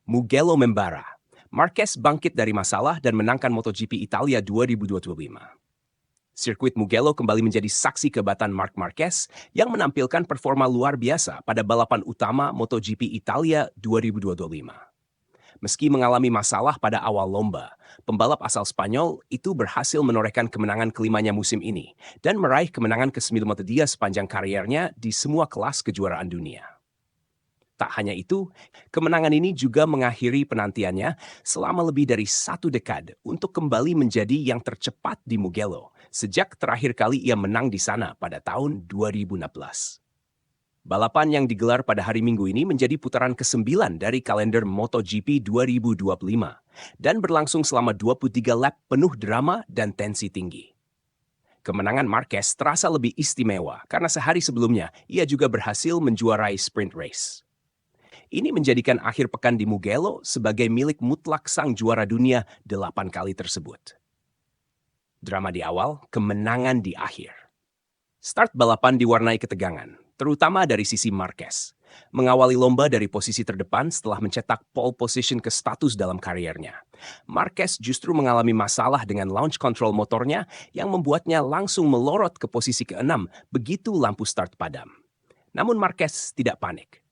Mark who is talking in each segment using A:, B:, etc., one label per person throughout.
A: Mugello membara. Marquez bangkit dari masalah dan menangkan MotoGP Italia 2025. Sirkuit Mugello kembali menjadi saksi kehebatan Marc Marquez yang menampilkan performa luar biasa pada balapan utama MotoGP Italia 2025. Meski mengalami masalah pada awal lomba, pembalap asal Spanyol itu berhasil menorehkan kemenangan kelimanya musim ini dan meraih kemenangan ke-9 Moto3 sepanjang kariernya di semua kelas kejuaraan dunia. Tak hanya itu, kemenangan ini juga mengakhiri penantiannya selama lebih dari 1 dekade untuk kembali menjadi yang tercepat di Mugello sejak terakhir kali ia menang di sana pada tahun 2016. Balapan yang digelar pada hari Minggu ini menjadi putaran ke-9 dari kalender MotoGP 2025 dan berlangsung selama 23 lap penuh drama dan tensi tinggi. Kemenangan Marquez terasa lebih istimewa karena sehari sebelumnya ia juga berhasil menjuarai sprint race. Ini menjadikan akhir pekan di Mugello sebagai milik mutlak sang juara dunia 8 kali tersebut. Drama di awal, kemenangan di akhir. Start balapan diwarnai ketegangan, terutama dari sisi Marquez. Mengawali lomba dari posisi terdepan setelah mencetak pole position ke status dalam kariernya. Marquez justru mengalami masalah dengan launch control motornya yang membuatnya langsung melorot ke posisi ke-6 begitu lampu start padam. Namun Marquez tidak panik.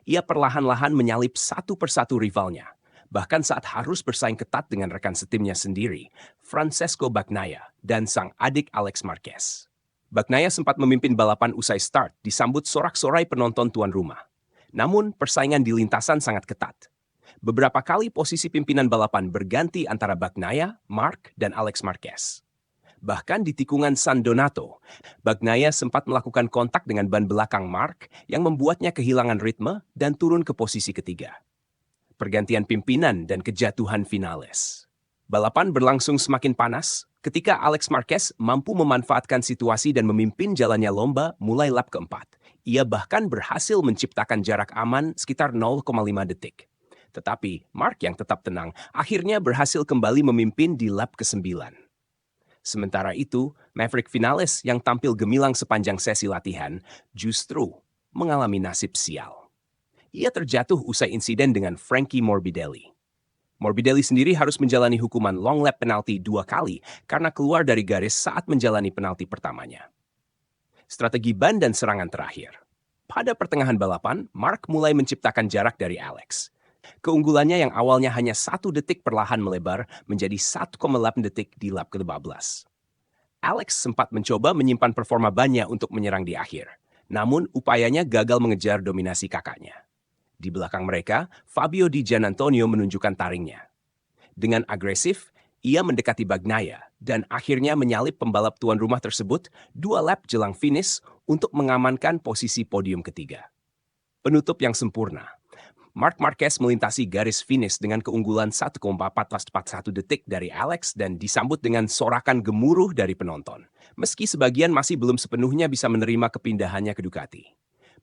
A: Ia perlahan-lahan menyalip satu persatu rivalnya. Bahkan saat harus bersaing ketat dengan rekan setimnya sendiri, Francesco Bagnaia dan sang adik Alex Marquez. Bagnaia sempat memimpin balapan usai start disambut sorak-sorai penonton tuan rumah. Namun persaingan di lintasan sangat ketat. Beberapa kali posisi pimpinan balapan berganti antara Bagnaia, Marc, dan Alex Marquez. Bahkan di tikungan San Donato, Bagnaia sempat melakukan kontak dengan ban belakang Marc yang membuatnya kehilangan ritme dan turun ke posisi ketiga. Pergantian pimpinan dan kejatuhan finalis. Balapan berlangsung semakin panas ketika Alex Marquez mampu memanfaatkan situasi dan memimpin jalannya lomba mulai lap keempat. Ia bahkan berhasil menciptakan jarak aman sekitar 0,5 detik. Tetapi Marc yang tetap tenang akhirnya berhasil kembali memimpin di lap ke-9. Sementara itu, Maverick Vinales yang tampil gemilang sepanjang sesi latihan justru mengalami nasib sial. Ia terjatuh usai insiden dengan Frankie Morbidelli. Morbidelli sendiri harus menjalani hukuman long lap penalti 2 kali karena keluar dari garis saat menjalani penalti pertamanya. Strategi ban dan serangan terakhir. Pada pertengahan balapan, Marc mulai menciptakan jarak dari Alex. Keunggulannya yang awalnya hanya 1 detik perlahan melebar menjadi 1,8 detik di lap ke-15. Alex sempat mencoba menyimpan performa bannya untuk menyerang di akhir. Namun upayanya gagal mengejar dominasi kakaknya. Di belakang mereka, Fabio Di Giannantonio menunjukkan taringnya. Dengan agresif, ia mendekati Bagnaia dan akhirnya menyalip pembalap tuan rumah tersebut 2 lap jelang finish untuk mengamankan posisi podium ketiga. Penutup yang sempurna. Marc Marquez melintasi garis finish dengan keunggulan 1,441 detik dari Alex dan disambut dengan sorakan gemuruh dari penonton. Meski sebagian masih belum sepenuhnya bisa menerima kepindahannya ke Ducati.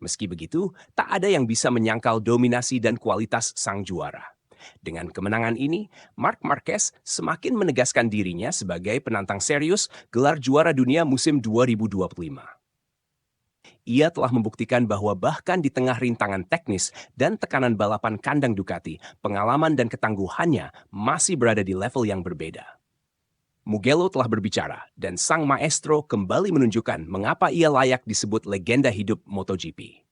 A: Meski begitu, tak ada yang bisa menyangkal dominasi dan kualitas sang juara. Dengan kemenangan ini, Marc Marquez semakin menegaskan dirinya sebagai penantang serius gelar juara dunia musim 2025. Ia telah membuktikan bahwa bahkan di tengah rintangan teknis dan tekanan balapan kandang Ducati, pengalaman dan ketangguhannya masih berada di level yang berbeda. Mugello telah berbicara dan sang maestro kembali menunjukkan mengapa ia layak disebut legenda hidup MotoGP.